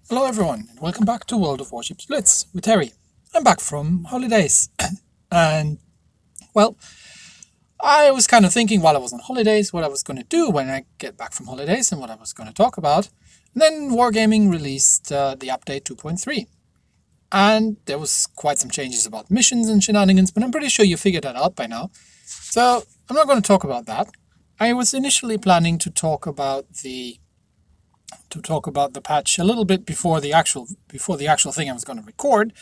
Hello everyone, and welcome back to World of Warships Blitz with Terry. I'm back from holidays, and well, I was kind of thinking while I was on holidays what I was going to do when I get back from holidays and what I was going to talk about. And then Wargaming released the update 2.3, and there was quite some changes about missions and shenanigans, but I'm pretty sure you figured that out by now. So I'm not going to talk about that. I was initially planning to talk about the patch a little bit before the actual thing I was going to record.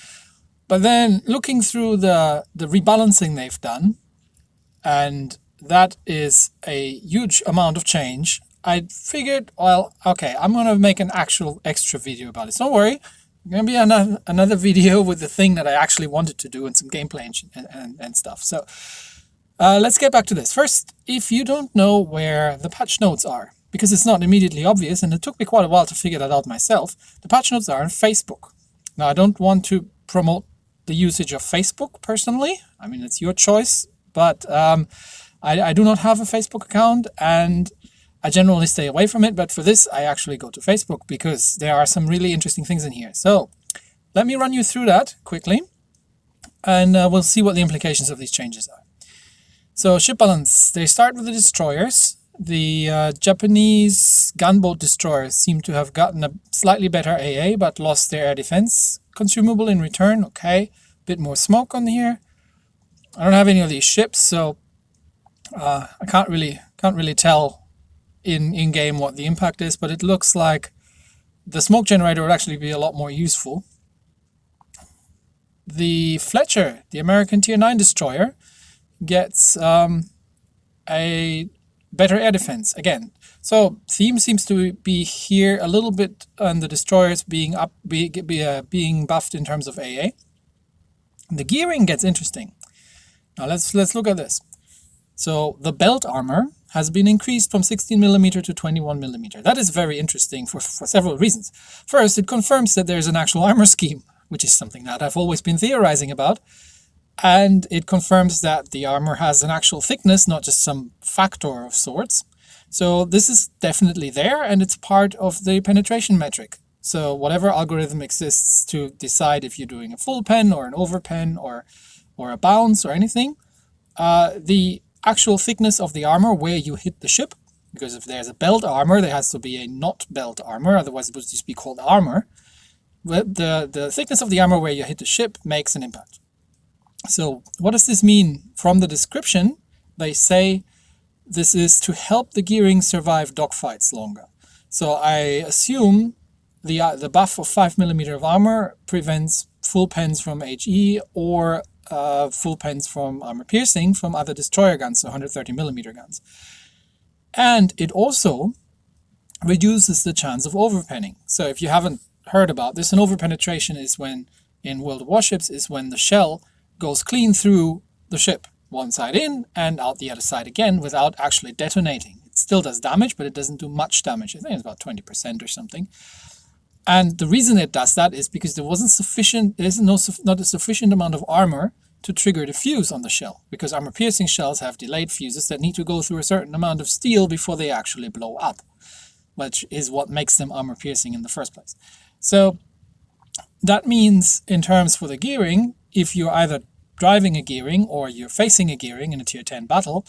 But then looking through the rebalancing they've done, and that is a huge amount of change, I figured, well, okay, I'm going to make an actual extra video about it. So don't worry, it's going to be another video with the thing that I actually wanted to do and some gameplay and stuff. So let's get back to this. First, if you don't know where the patch notes are, because it's not immediately obvious, and it took me quite a while to figure that out myself, the patch notes are on Facebook. Now, I don't want to promote the usage of Facebook personally. I mean, it's your choice, but I do not have a Facebook account, and I generally stay away from it. But for this, I actually go to Facebook because there are some really interesting things in here. So let me run you through that quickly, and we'll see what the implications of these changes are. So ship balance, they start with the destroyers. The Japanese gunboat destroyers seem to have gotten a slightly better AA, but lost their air defense consumable in return. Okay, bit more smoke on here. I don't have any of these ships, so I can't really tell in game what the impact is. But it looks like the smoke generator would actually be a lot more useful. The Fletcher, the American Tier 9 destroyer, gets a better air defense again. So theme seems to be here a little bit on the destroyers being buffed in terms of AA. The gearing gets interesting. Now let's look at this. So the belt armor has been increased from 16mm to 21mm. That is very interesting for several reasons. First, it confirms that there's an actual armor scheme, which is something that I've always been theorizing about. And it confirms that the armor has an actual thickness, not just some factor of sorts. So this is definitely there, and it's part of the penetration metric. So whatever algorithm exists to decide if you're doing a full pen or an over pen or a bounce or anything, the actual thickness of the armor where you hit the ship, because if there's a belt armor, there has to be a not belt armor, otherwise it would just be called armor. The thickness of the armor where you hit the ship makes an impact. So what does this mean? From the description, they say this is to help the gearing survive dogfights longer. So I assume the buff of 5mm of armor prevents full pens from HE or full pens from armor piercing from other destroyer guns, so 130mm guns. And it also reduces the chance of overpenning. So if you haven't heard about this, an overpenetration is when, in World of Warships, is when the shell goes clean through the ship, one side in and out the other side again without actually detonating. It still does damage, but it doesn't do much damage. I think it's about 20% or something. And the reason it does that is because there's not a sufficient amount of armor to trigger the fuse on the shell, because armor piercing shells have delayed fuses that need to go through a certain amount of steel before they actually blow up, which is what makes them armor piercing in the first place. So that means, in terms for the gearing, if you're either driving a gearing or you're facing a gearing in a tier 10 battle,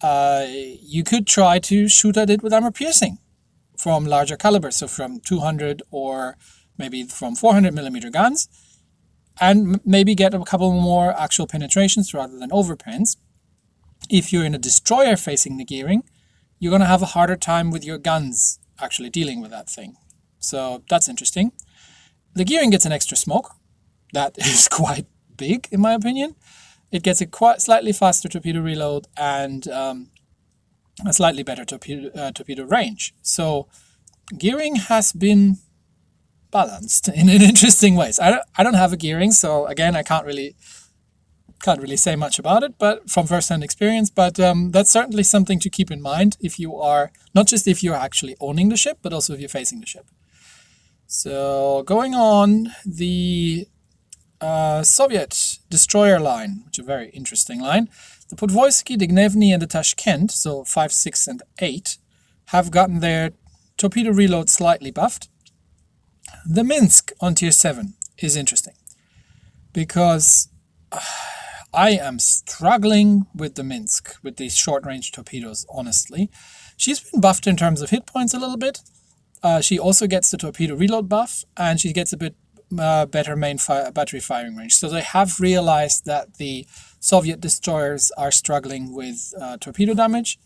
you could try to shoot at it with armor piercing from larger calibers, so from 200 or maybe from 400mm guns, and maybe get a couple more actual penetrations rather than overpens. If you're in a destroyer facing the gearing, you're going to have a harder time with your guns actually dealing with that thing. So that's interesting. The gearing gets an extra smoke. That is quite big, in my opinion. It gets a quite slightly faster torpedo reload and a slightly better torpedo range. So gearing has been balanced in interesting ways. I don't have a gearing, so again, I can't really say much about it, but from first-hand experience. But that's certainly something to keep in mind if you are, not just if you're actually owning the ship, but also if you're facing the ship. So going on, the Soviet destroyer line, which is a very interesting line. The Podvoisky, the Gnevny, and the Tashkent, so 5, 6, and 8, have gotten their torpedo reload slightly buffed. The Minsk on tier 7 is interesting because I am struggling with the Minsk, with these short-range torpedoes, honestly. She's been buffed in terms of hit points a little bit. She also gets the torpedo reload buff, and she gets a bit better battery firing range. So they have realized that the Soviet destroyers are struggling with torpedo damage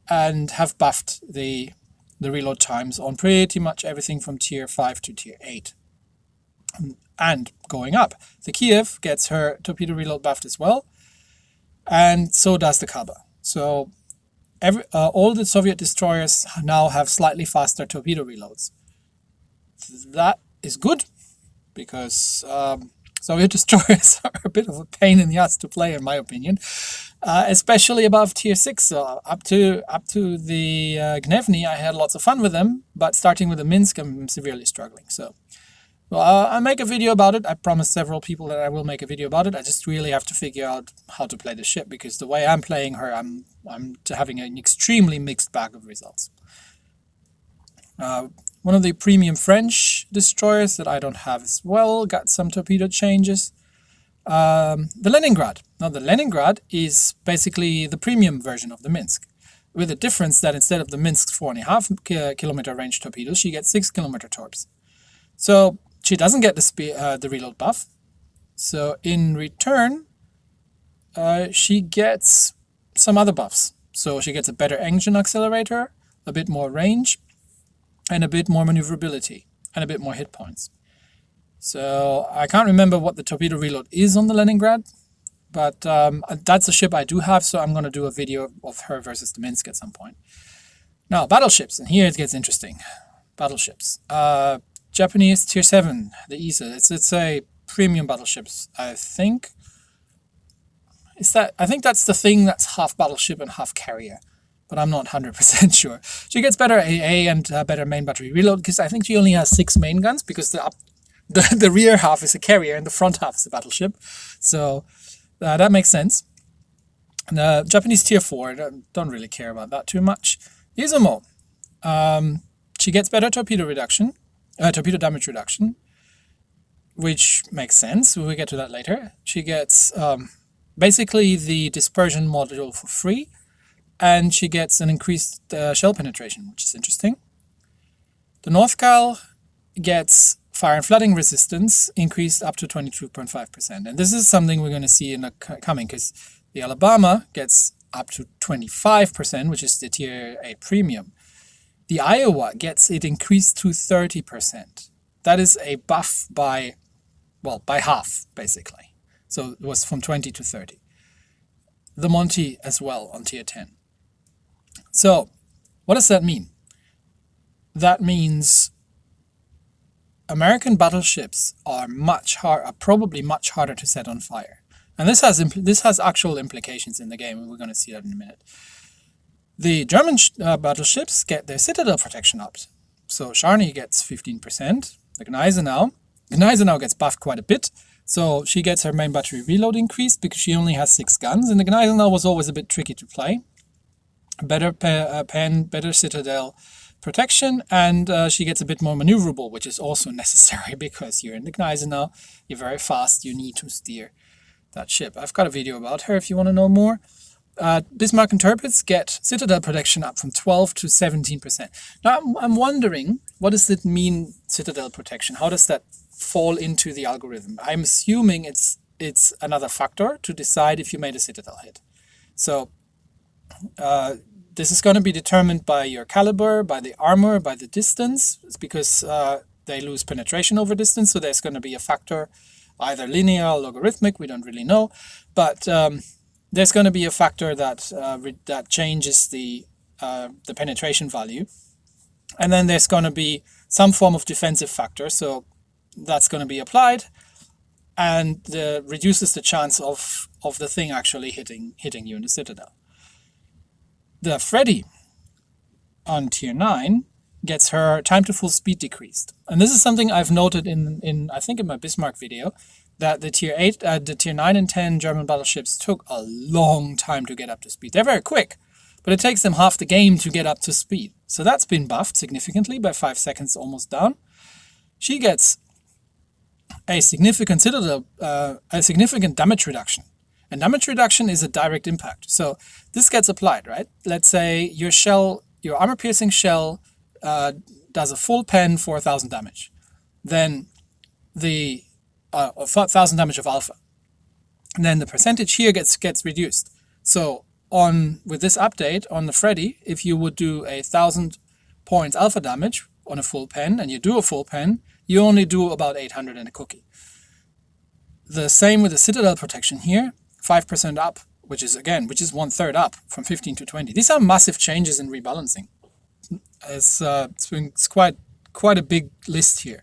and have buffed the reload times on pretty much everything from tier 5 to tier 8. And going up, the Kiev gets her torpedo reload buffed as well, and so does the Kaba. So all the Soviet destroyers now have slightly faster torpedo reloads. That is good, because Soviet destroyers are a bit of a pain in the ass to play, in my opinion, especially above tier 6. So up to the Gnevny, I had lots of fun with them, but starting with the Minsk, I'm severely struggling. So I'll make a video about it. I promised several people that I will make a video about it. I just really have to figure out how to play the ship, because the way I'm playing her, I'm having an extremely mixed bag of results. One of the premium French destroyers that I don't have as well got some torpedo changes. The Leningrad. Now the Leningrad is basically the premium version of the Minsk, with the difference that instead of the Minsk's 4.5 kilometer range torpedoes, she gets 6 kilometer torps. So she doesn't get the reload buff. So in return, she gets some other buffs. So she gets a better engine accelerator, a bit more range, and a bit more maneuverability, and a bit more hit points. So I can't remember what the torpedo reload is on the Leningrad, but that's a ship I do have, so I'm going to do a video of her versus the Minsk at some point. Now, battleships, and here it gets interesting. Battleships. Japanese tier 7, the Isa. It's a premium battleships, I think. I think that's the thing that's half battleship and half carrier, but I'm not 100% sure. She gets better AA and better main battery reload, because I think she only has 6 main guns, because the rear half is a carrier and the front half is a battleship. So that makes sense. And, Japanese tier 4, don't really care about that too much. Izumo. She gets better torpedo damage reduction, which makes sense. We'll get to that later. She gets basically the dispersion module for free, and she gets an increased shell penetration, which is interesting. The Northgal gets fire and flooding resistance increased up to 22.5%. And this is something we're going to see in the coming, because the Alabama gets up to 25%, which is the tier 8 premium. The Iowa gets it increased to 30%. That is a buff by half, basically. So it was from 20 to 30. The Monty as well on tier 10. So what does that mean? That means American battleships are probably much harder to set on fire. And this has actual implications in the game, and we're going to see that in a minute. The German battleships get their citadel protection up. So Scharny gets 15%. The Gneisenau gets buffed quite a bit. So she gets her main battery reload increased, because she only has 6 guns. And the Gneisenau was always a bit tricky to play. Better better citadel protection, and she gets a bit more maneuverable, which is also necessary, because you're in the Gneisenau, you're very fast, you need to steer that ship. I've got a video about her if you want to know more. Bismarck and Tirpitz get citadel protection up from 12 to 17%. Now I'm wondering, what does it mean, citadel protection? How does that fall into the algorithm? I'm assuming it's another factor to decide if you made a citadel hit. So this is going to be determined by your caliber, by the armor, by the distance. It's because they lose penetration over distance, so there's going to be a factor, either linear or logarithmic, we don't really know, but there's going to be a factor that changes the penetration value. And then there's going to be some form of defensive factor, so that's going to be applied, and reduces the chance of the thing actually hitting you in the citadel. The Freddy on tier 9 gets her time to full speed decreased. And this is something I've noted in I think in my Bismarck video, that the tier 9 and 10 German battleships took a long time to get up to speed. They're very quick, but it takes them half the game to get up to speed. So that's been buffed significantly by 5 seconds almost down. she gets a significant citadel, a significant damage reduction. And damage reduction is a direct impact. So this gets applied, right? Let's say your shell, your armor-piercing shell, does a full pen for 1,000 damage. Then the 1,000 damage of alpha. And then the percentage here gets reduced. So with this update on the Freddy, if you would do 1,000 points alpha damage on a full pen, and you do a full pen, you only do about 800 in a cookie. The same with the Citadel protection here, 5% up, which is 1/3 up from 15 to 20. These are massive changes in rebalancing. It's quite a big list here.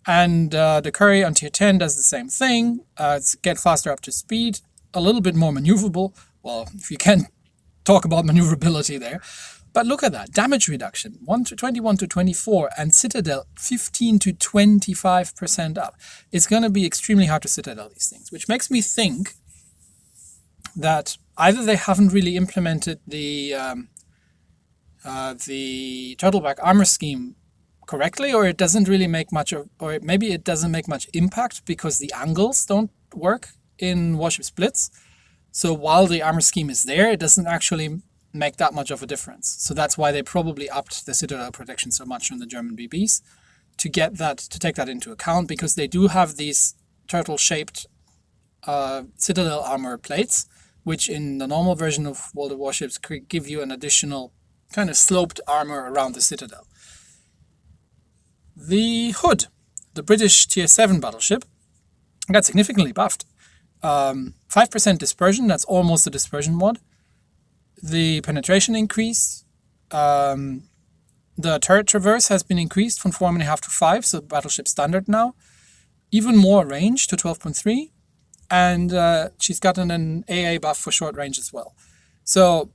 And the Curry on tier 10 does the same thing. It's get faster up to speed, a little bit more maneuverable. Well, if you can talk about maneuverability there. But look at that, damage reduction, 21 to 24, and Citadel 15 to 25% up. It's going to be extremely hard to Citadel these things, which makes me think that either they haven't really implemented the Turtleback armor scheme correctly, or it doesn't really make much or maybe it doesn't make much impact because the angles don't work in Warships Blitz. So while the armor scheme is there, it doesn't actually make that much of a difference. So that's why they probably upped the Citadel protection so much on the German BBs to take that into account, because they do have these turtle-shaped Citadel armor plates, which in the normal version of World of Warships could give you an additional kind of sloped armor around the Citadel. The Hood, the British tier 7 battleship, got significantly buffed. 5% dispersion, that's almost a dispersion mod. The penetration increased. The turret traverse has been increased from 4.5 to 5, so battleship standard now. Even more range to 12.3. And she's gotten an AA buff for short range as well. So,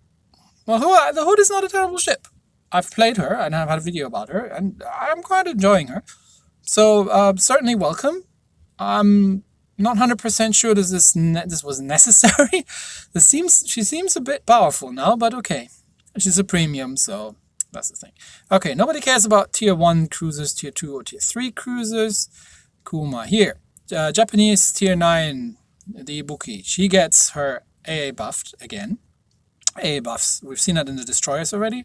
well, the Hood is not a terrible ship. I've played her and I've had a video about her, and I'm quite enjoying her. So, certainly welcome. I'm not 100% sure this was necessary. She seems a bit powerful now, but okay. She's a premium, so that's the thing. Okay, nobody cares about tier 1 cruisers, tier 2 or tier 3 cruisers. Kuma here. Japanese tier 9, the Ibuki. She gets her AA buffed again. AA buffs. We've seen that in the destroyers already.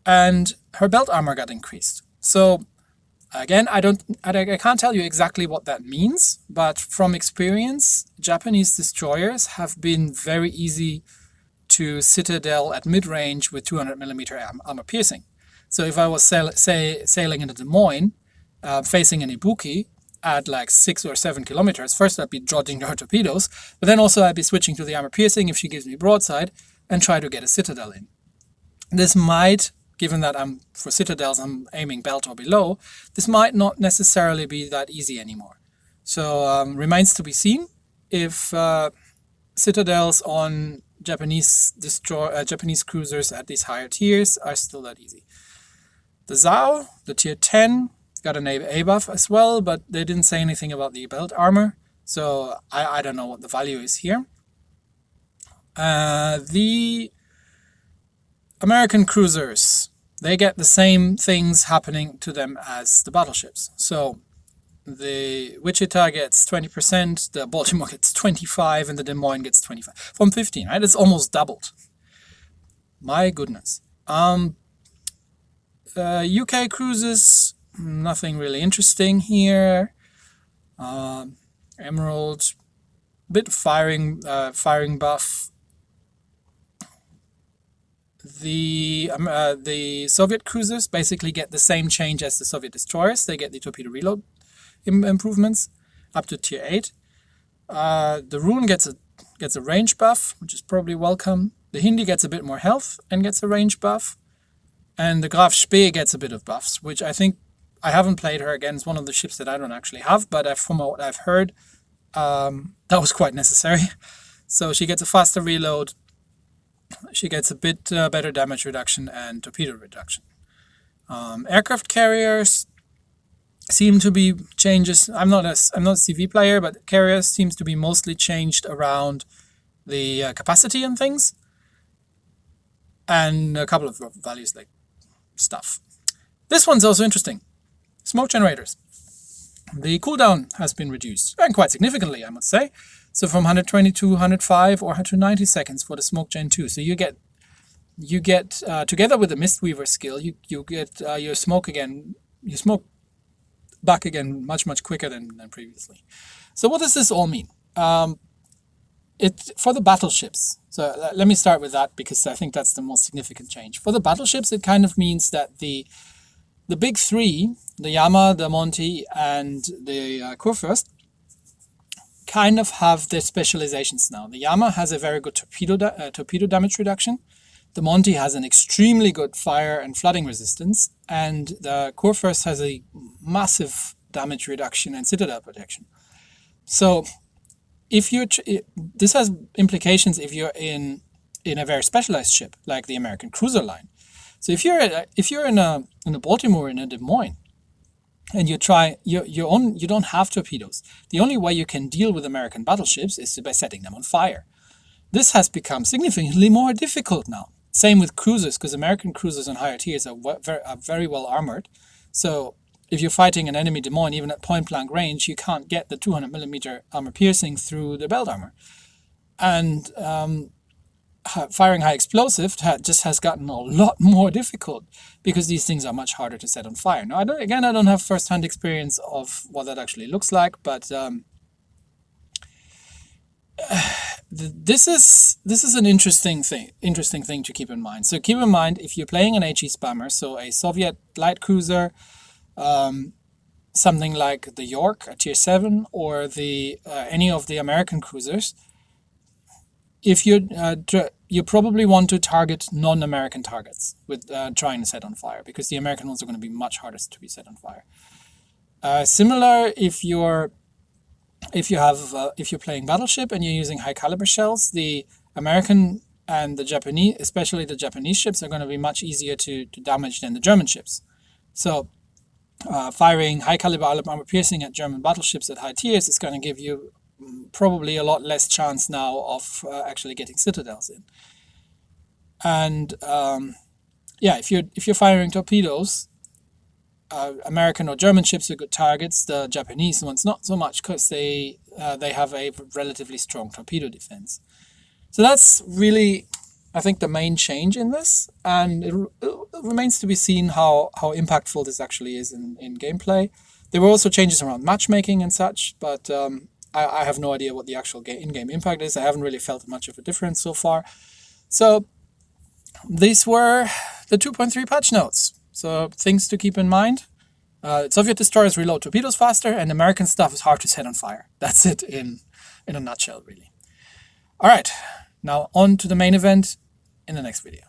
And her belt armor got increased. So again, I can't tell you exactly what that means, but from experience, Japanese destroyers have been very easy to Citadel at mid-range with 200mm armor piercing. So if I was sailing into Des Moines, facing an Ibuki at like 6 or 7 kilometers, first I'd be dodging her torpedoes, but then also I'd be switching to the armor piercing if she gives me broadside and try to get a Citadel in. This might, given that for Citadels I'm aiming belt or below, this might not necessarily be that easy anymore. So remains to be seen if Citadels on Japanese cruisers at these higher tiers are still that easy. The Zao, the tier 10, got an A buff as well, but they didn't say anything about the belt armor, so I don't know what the value is here. The American cruisers, they get the same things happening to them as the battleships. So the Wichita gets 20%, the Baltimore gets 25%, and the Des Moines gets 25%. From 15, right? It's almost doubled. My goodness. UK cruises, nothing really interesting here. Emerald, bit firing buff. The Soviet cruisers basically get the same change as the Soviet destroyers. They get the torpedo reload improvements up to tier 8. The Rune gets a range buff, which is probably welcome. The Hindi gets a bit more health and gets a range buff. And the Graf Spee gets a bit of buffs, which I think, I haven't played her again. It's one of the ships that I don't actually have, but from what I've heard, that was quite necessary. So she gets a faster reload. She gets a bit better damage reduction and torpedo reduction. Aircraft carriers seem to be changes. I'm not a CV player, but carriers seems to be mostly changed around the capacity and things, and a couple of values like stuff. This one's also interesting. Smoke generators. the cooldown has been reduced, and quite significantly, I must say. So from 120 to 105 or 190 seconds for the Smoke Gen 2. So you get together with the Mistweaver skill, you get your smoke again, you smoke back again much quicker than previously. So what does this all mean? For the battleships. So let me start with that because I think that's the most significant change. For the battleships, it kind of means that the big three, the Yama, the Monty, and the Kurfürst, kind of have their specializations now. The Yama has a very good torpedo damage reduction. The Monty has an extremely good fire and flooding resistance, and the Kurfürst has a massive damage reduction and citadel protection. So this has implications if you're in a very specialized ship like the American cruiser line. So if you're in a Baltimore, in a Des Moines, and you don't have torpedoes, the only way you can deal with American battleships is by setting them on fire. This has become significantly more difficult now. Same with cruisers, because American cruisers on higher tiers are very well armored. So if you're fighting an enemy Des Moines, even at point blank range, you can't get the 200mm armor piercing through the belt armor. And firing high explosive just has gotten a lot more difficult because these things are much harder to set on fire. Now, I don't have first-hand experience of what that actually looks like, but this is an interesting thing to keep in mind. So keep in mind, if you're playing an HE spammer, so a Soviet light cruiser, something like the York at tier 7, or any of the American cruisers, if you probably want to target non-American targets with trying to set on fire, because the American ones are going to be much harder to be set on fire. Similar, if you're playing battleship and you're using high caliber shells, the American and the Japanese, especially the Japanese ships, are going to be much easier to damage than the German ships. So firing high caliber armor piercing at German battleships at high tiers is going to give you probably a lot less chance now of actually getting citadels in. And if you're firing torpedoes, American or German ships are good targets. The Japanese ones not so much, because they have a relatively strong torpedo defense. So that's really, I think, the main change in this, and it remains to be seen how impactful this actually is in gameplay. There were also changes around matchmaking and such, but I have no idea what the actual in-game impact is. I haven't really felt much of a difference so far. So these were the 2.3 patch notes. So things to keep in mind. Soviet destroyers reload torpedoes faster, and American stuff is hard to set on fire. That's it in a nutshell, really. All right, now on to the main event in the next video.